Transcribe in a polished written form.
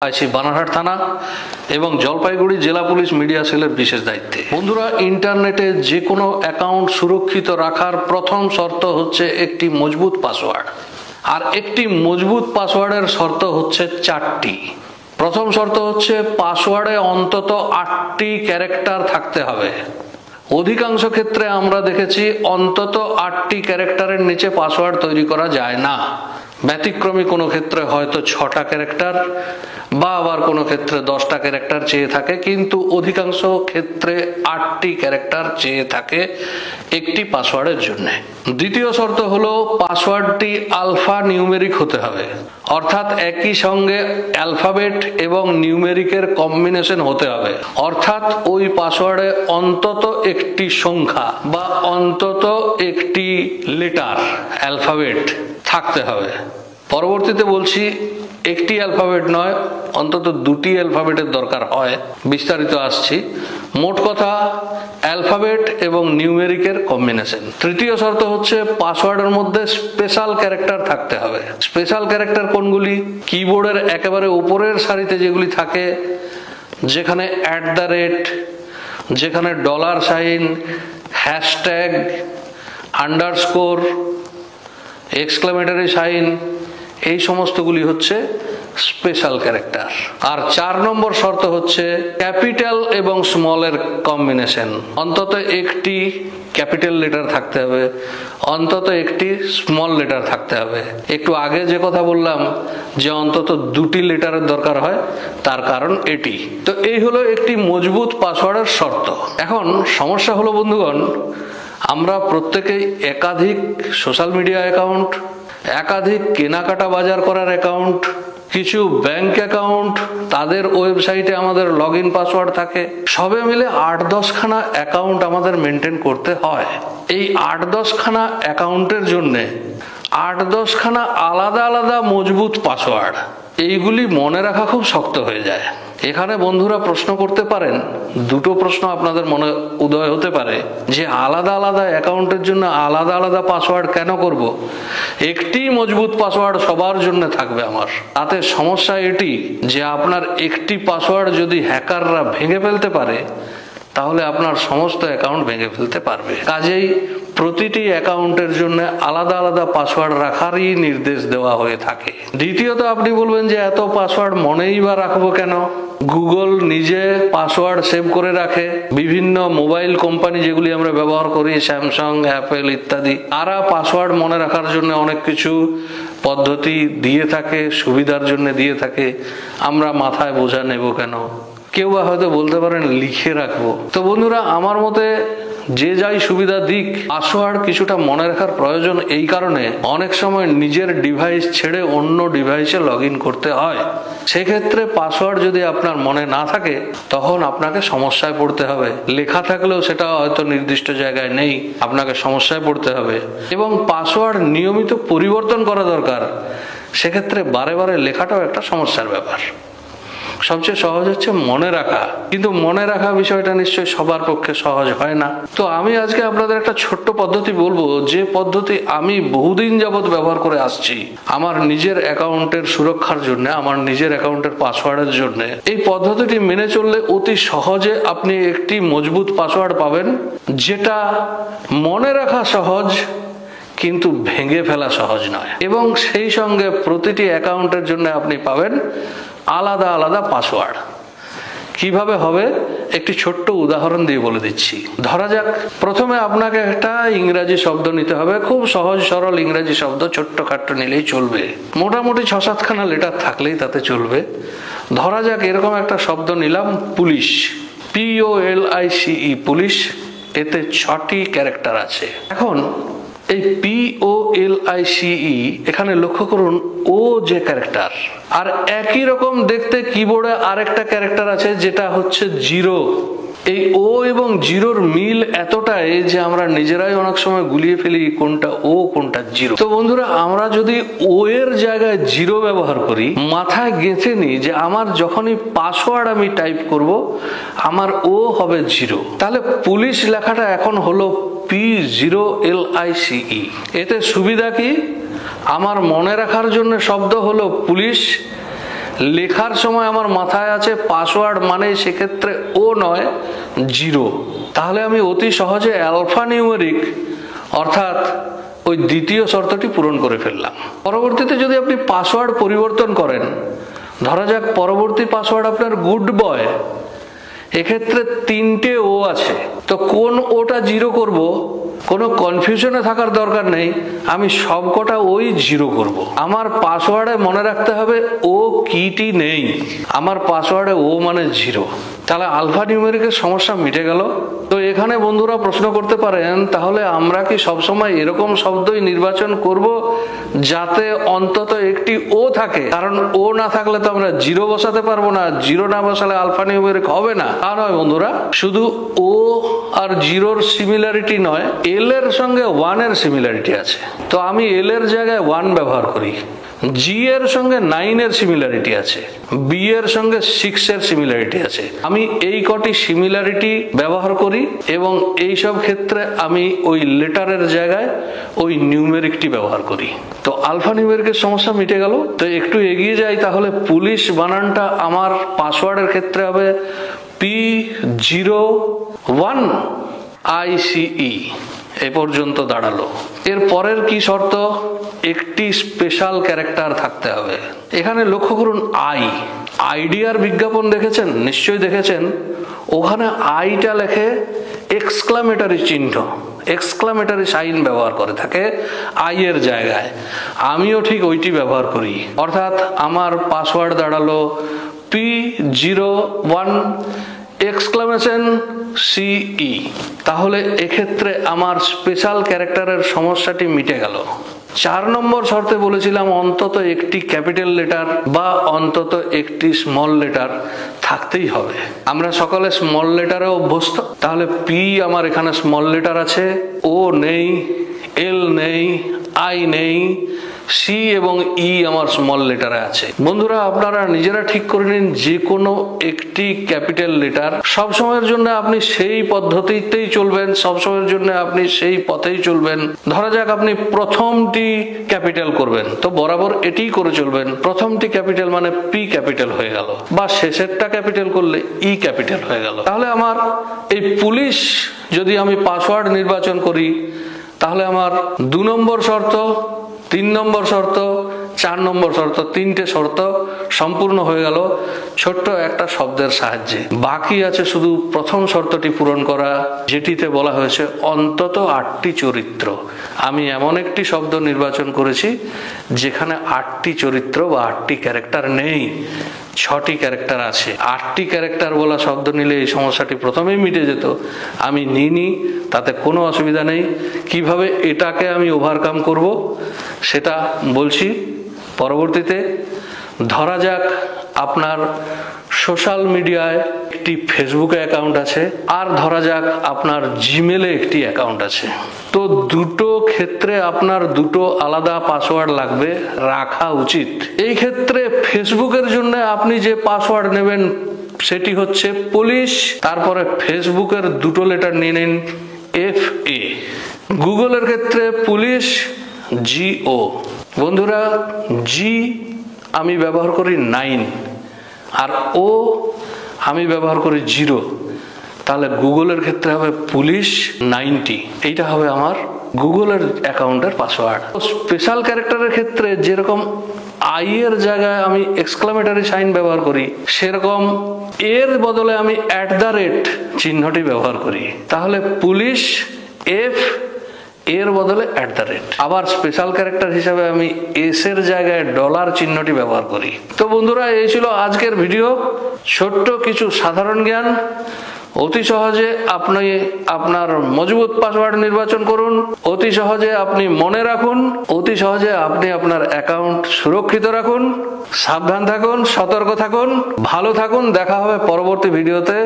আছি বানারহাট থানা এবং জলপাইগুড়ি জেলা পুলিশ মিডিয়া সেলের বিশেষ দায়িত্বে। বন্ধুরা, ইন্টারনেটে যে কোনো অ্যাকাউন্ট সুরক্ষিত রাখার প্রথম শর্ত হচ্ছে একটি মজবুত পাসওয়ার্ড। আর একটি মজবুত পাসওয়ার্ডের শর্ত হচ্ছে 4টি। প্রথম শর্ত হচ্ছে পাসওয়ার্ডে অন্তত 8টি ক্যারেক্টার থাকতে হবে। অধিকাংশ ক্ষেত্রে আমরা দেখেছি অন্তত 8টি ক্যারেক্টারের নিচে পাসওয়ার্ড তৈরি করা যায় না। ব্যতিক্রমী কোনো ক্ষেত্রে হয়তো 6টা ক্যারেক্টার বা আবার কোনো ক্ষেত্রে 10টা ক্যারেক্টার চেয়ে থাকে, কিন্তু অধিকাংশ ক্ষেত্রে 8টি ক্যারেক্টার চেয়ে থাকে একটি পাসওয়ার্ডের জন্য। দ্বিতীয় শর্ত হলো পাসওয়ার্ডটি আলফা নিউমেরিক হতে হবে, অর্থাৎ একই সঙ্গে অ্যালফাবেট এবং নিউমেরিকের কম্বিনেশন হতে হবে, অর্থাৎ ওই পাসওয়ার্ডে অন্তত একটি সংখ্যা বা অন্তত একটি লেটার অ্যালফাবেট থাকতে হবে। পরবর্তীতে বলছি, একটি অ্যালফাবেট নয়, অন্তত 2টি অ্যালফাবেটের দরকার হয়, বিস্তারিত আসছি। মোট কথা অ্যালফাবেট এবং নিউমেরিকের কম্বিনেশন। তৃতীয় শর্ত হচ্ছে পাসওয়ার্ডের মধ্যে স্পেশাল ক্যারেক্টার থাকতে হবে। স্পেশাল ক্যারেক্টার কোনগুলি? কিবোর্ডের একেবারে উপরের সারিতে যেগুলি থাকে, যেখানে @, যেখানে $, হ্যাশট্যাগ, আন্ডারস্কোর, এক্সক্লেমেটরি সাইন, এই সমস্তগুলি হচ্ছে স্পেশাল ক্যারেক্টার। আর 4 নম্বর শর্ত হচ্ছে ক্যাপিটাল এবং স্মলের কম্বিনেশন। অন্তত একটি ক্যাপিটাল লেটার থাকতে হবে, অন্তত একটি স্মল লেটার থাকতে হবে। একটু আগে যে কথা বললাম যে অন্তত 2টি লেটারের দরকার হয়, তার কারণ এটি। তো এই হলো একটি মজবুত পাসওয়ার্ডের শর্ত। এখন সমস্যা হলো বন্ধুগণ, আমরা প্রত্যেকেই একাধিক সোশ্যাল মিডিয়া অ্যাকাউন্ট, একাধিক কেনাকাটা বাজার করার অ্যাকাউন্ট, কিছু ব্যাংক অ্যাকাউন্ট, তাদের ওয়েবসাইটে আমাদের লগইন পাসওয়ার্ড থাকে, সবে মিলে 8-10 খানা অ্যাকাউন্ট আমাদের মেনটেন করতে হয়। এই 8-10 খানা অ্যাকাউন্টের জন্যে 8-10 খানা আলাদা আলাদা মজবুত পাসওয়ার্ড, এইগুলি মনে রাখা খুব শক্ত হয়ে যায়। এখানে বন্ধুরা প্রশ্ন করতে পারেন, দুটো প্রশ্ন আপনাদের মনে উদয় হতে পারে যে আলাদা আলাদা অ্যাকাউন্টের জন্য আলাদা আলাদা পাসওয়ার্ড কেন করব? একটি মজবুত পাসওয়ার্ড সবার জন্য থাকবে আমার। তাতে সমস্যা এটি যে আপনার একটি পাসওয়ার্ড যদি হ্যাকাররা ভেঙে ফেলতে পারে, তাহলে আপনার সমস্ত অ্যাকাউন্ট ভেঙে ফেলতে পারবে। কাজেই প্রতিটি অ্যাকাউন্টের জন্য আলাদা আলাদা পাসওয়ার্ড রাখারই নির্দেশ দেওয়া হয়ে থাকে। দ্বিতীয়ত, আপনি বলবেন যে এত পাসওয়ার্ড মনেই বা রাখবো কেন? গুগল নিজে পাসওয়ার্ড সেভ করে রাখে। বিভিন্ন মোবাইল কোম্পানি যেগুলি আমরা ব্যবহার করি, স্যামসাং, অ্যাপেল ইত্যাদি, তারা পাসওয়ার্ড মনে রাখার জন্য অনেক কিছু পদ্ধতি দিয়ে থাকে, সুবিধার জন্য দিয়ে থাকে। আমরা মাথায় বোঝা নেব কেন? কেউ হয়তো বলতে পারেন লিখে রাখবো। তো বন্ধুরা, আমার মতে যে যাই সুবিধা দিক, পাসওয়ার্ড কিছুটা মনে রাখার প্রয়োজন এই কারণে অনেক সময় নিজের ডিভাইস ছেড়ে অন্য ডিভাইসে লগইন করতে হয়। সেক্ষেত্রে পাসওয়ার্ড যদি আপনার মনে না থাকে, তখন আপনাকে সমস্যায় পড়তে হবে। লেখা থাকলেও সেটা হয়তো নির্দিষ্ট জায়গায় নেই, আপনাকে সমস্যায় পড়তে হবে। এবং পাসওয়ার্ড নিয়মিত পরিবর্তন করা দরকার। সেক্ষেত্রে বারে বারে লেখাটাও একটা সমস্যার ব্যাপার। সবচেয়ে সহজ হচ্ছে মনে রাখা, কিন্তু মনে রাখা বিষয়টা নিশ্চয়ই সবার পক্ষে সহজ হয় না। তো আমি আজকে আপনাদের একটা ছোট্ট পদ্ধতি বলবো, যে পদ্ধতি আমি বহুদিন যাবৎ ব্যবহার করে আসছি আমার নিজের অ্যাকাউন্টের সুরক্ষার জন্য, আমার নিজের অ্যাকাউন্টের পাসওয়ার্ডের জন্য। এই পদ্ধতিটি মেনে চললে অতি সহজে আপনি একটি মজবুত পাসওয়ার্ড পাবেন, যেটা মনে রাখা সহজ কিন্তু ভেঙে ফেলা সহজ নয়। এবং সেই সঙ্গে প্রতিটি অ্যাকাউন্টের জন্য আপনি পাবেন আলাদা আলাদা পাসওয়ার্ড। কিভাবে হবে একটি ছোট্ট উদাহরণ দিয়ে বলে দিচ্ছি। ধরা যাক, প্রথমে আপনাকে একটা ইংরাজি শব্দ নিতে হবে, খুব সহজ সরল ইংরাজি শব্দ, ছোট্টখাট্ট নিলেই চলবে। মোটামুটি 6-7 খানা লেটার থাকলেই তাতে চলবে। ধরা যাক এরকম একটা শব্দ নিলাম, পুলিশ, POLICE, পুলিশ। এতে 6টি ক্যারেক্টার আছে। এখন এই POLICE এখানে লক্ষ্য করুন, ও যে ক্যারেক্টার, আর একই রকম দেখতে কিবোর্ডে আরেকটা ক্যারেক্টার আছে যেটা হচ্ছে 0। এই ও এবং 0-র মিল এতটাই যে আমরা নিজেরাই অনেক সময় গুলিয়ে ফেলি কোনটা ও কোনটা 0। তো বন্ধুরা, আমরা যদি ও এর জায়গায় 0 ব্যবহার করি, মাথায় গেঁথে নিই যে আমার যখনই পাসওয়ার্ড আমি টাইপ করব আমার ও হবে 0, তাহলে পুলিশ লেখাটা এখন হলো POLICE। এতে সুবিধা কি? আমার মনে রাখার জন্য শব্দ হলো পুলিশ, লেখার সময় আমার মাথায় আছে পাসওয়ার্ড মানে সেক্ষেত্রে ও নয় 0, তাহলে আমি অতি সহজে অ্যালফা নিউমেরিক অর্থাৎ ওই দ্বিতীয় শর্তটি পূরণ করে ফেললাম। পরবর্তীতে যদি আপনি পাসওয়ার্ড পরিবর্তন করেন, ধরা যাক পরবর্তী পাসওয়ার্ড আপনার গুড বয়, এক্ষেত্রে 3টে ও আছে, তো কোন ওটা 0 করব কোনো কনফিউশনে থাকার দরকার নেই, আমি সবকটা ওই 0 করব। আমার পাসওয়ার্ডে মনে রাখতে হবে ও কিটি নেই, আমার পাসওয়ার্ডে ও মানে 0, তাহলে আলফা নিউমেরিকের সমস্যা মিটে গেল। তো এখানে বন্ধুরা প্রশ্ন করতে পারেন, তাহলে আমরা কি সবসময় এরকম শব্দই নির্বাচন করব যাতে অন্তত একটি ও থাকে? কারণ ও না থাকলে তো আমরা 0 বসাতে পারবো না, 0 না বসালে আলফা নিউমেরিক হবে না। তা নয় বন্ধুরা, শুধু ও আর 0-র সিমিলারিটি নয়, এল এর সঙ্গে 1 এর সিমিলারিটি আছে, তো আমি এল এর জায়গায় 1 ব্যবহার করি। জি এর সঙ্গে 9 এর সিমিলারিটি আছে, বি এর সঙ্গে 6 এর সিমিলারিটি আছে, আমি এই কটি সিমিলারিটি ব্যবহার করি এবং এই সব ক্ষেত্রে আমি ওই লেটারের জায়গায় ওই নিউমেরিকটি ব্যবহার করি। তো আলফা নিউমেরিকের সমস্যা মিটে গেল। তো একটু এগিয়ে যাই, তাহলে পুলিশ বানানটা আমার পাসওয়ার্ডের ক্ষেত্রে হবে P01 ICE। এই পর্যন্ত দাঁড়ালো। এর পরের কি শর্ত? একটি স্পেশাল ক্যারেক্টার থাকতে হবে। এখানে লক্ষ্য করুন, আইডিয়ার বিজ্ঞাপন দেখেছেন, নিশ্চয়ই দেখেছেন, ওখানে আইটা লেখে এক্সক্লামেটরি চিহ্ন, এক্সক্লামেটরি সাইন ব্যবহার করে থাকে আই এর জায়গায়, আমিও ঠিক ওইটি ব্যবহার করি। অর্থাৎ আমার পাসওয়ার্ড দাঁড়ালো P01 এক্সক্লামেশন CE। তাহলে এক্ষেত্রে আমার স্পেশাল ক্যারেক্টারের সমস্যাটি মিটে গেল। 4 নম্বর শর্তে বলেছিলাম অন্তত একটি ক্যাপিটাল লেটার বা অন্তত একটি স্মল লেটার থাকতেই হবে। আমরা সকলে স্মল লেটারে অভ্যস্ত, তাহলে পি আমার এখানে স্মল লেটার আছে, ও নেই, এল নেই, আই নেই, সি এবং ই আমার স্মল লেটারে আছে। বন্ধুরা আপনারা নিজেরা ঠিক করে নিন, যে কোনো একটি ক্যাপিটাল লেটার সব সময়ের জন্য আপনি সেই পদ্ধতিতেই চলবেন, সব সময়ের জন্য আপনি সেই পথেই চলবেন। ধরা যাক আপনি প্রথমটি ক্যাপিটাল করবেন, তো বরাবর এটিই করে চলবেন। প্রথমটি ক্যাপিটাল মানে পি ক্যাপিটাল হয়ে গেল, বা শেষেরটা ক্যাপিটাল করলে ই ক্যাপিটাল হয়ে গেল। তাহলে আমার এই পুলিশ যদি আমি পাসওয়ার্ড নির্বাচন করি, তাহলে আমার 2 নম্বর শর্ত, 3 নম্বর শর্ত, 4 নম্বর শর্ত, 3টে শর্ত সম্পূর্ণ হয়ে গেল ছোট্ট একটা শব্দের সাহায্যে। বাকি আছে শুধু প্রথম শর্তটি পূরণ করা, যেটিতে বলা হয়েছে অন্তত 8টি চরিত্র। আমি এমন একটি শব্দ নির্বাচন করেছি যেখানে 8টি চরিত্র বা 8টি ক্যারেক্টার নেই, 6টি ক্যারেক্টার আছে। 8টি ক্যারেক্টার বলা শব্দ নিলে এই সমস্যাটি প্রথমেই মিটে যেত, আমি নিইনি, তাতে কোনো অসুবিধা নেই। কিভাবে এটাকে আমি ওভারকাম করব সেটা বলছি পরবর্তীতে। ধরা যাক আপনার সোশ্যাল মিডিয়ায় একটি ফেসবুকে অ্যাকাউন্ট আছে, আর ধরা যাক আপনার জিমেলে একটি অ্যাকাউন্ট আছে। তো দুটো ক্ষেত্রে আপনার দুটো আলাদা পাসওয়ার্ড লাগবে, রাখা উচিত। এই ক্ষেত্রে ফেসবুকের জন্য আপনি যে পাসওয়ার্ড নেবেন সেটি হচ্ছে পুলিশ, তারপরে ফেসবুকের দুটো লেটার নিয়ে নিন FA। গুগলের ক্ষেত্রে পুলিশ GO। বন্ধুরা জি আমি ব্যবহার করি 9 আর ও আমি ব্যবহার করি 0, তাহলে গুগলের ক্ষেত্রে হবে পুলিশ 90। এইটা হবে আমার গুগলের অ্যাকাউন্টের পাসওয়ার্ড। স্পেশাল ক্যারেক্টারের ক্ষেত্রে যেরকম আই এর জায়গায় আমি এক্সক্লামেটরি সাইন ব্যবহার করি, সেরকম এর বদলে আমি @ চিহ্নটি ব্যবহার করি, তাহলে পুলিশ F এর বদলে @ আবার স্পেশাল ক্যারেক্টার হিসাবে আমি এস এর জায়গায় ডলার চিহ্নটি ব্যবহার করি। তো বন্ধুরা এই ছিল আজকের ভিডিও, ছোট্ট কিছু সাধারণ জ্ঞান। অতি সহজে আপনি আপনার মজবুত পাসওয়ার্ড নির্বাচন করুন, অতি সহজে আপনি মনে রাখুন, অতি সহজে আপনি আপনার অ্যাকাউন্ট সুরক্ষিত রাখুন। সাবধান থাকুন, সতর্ক থাকুন, ভালো থাকুন। দেখা হবে পরবর্তী ভিডিওতে।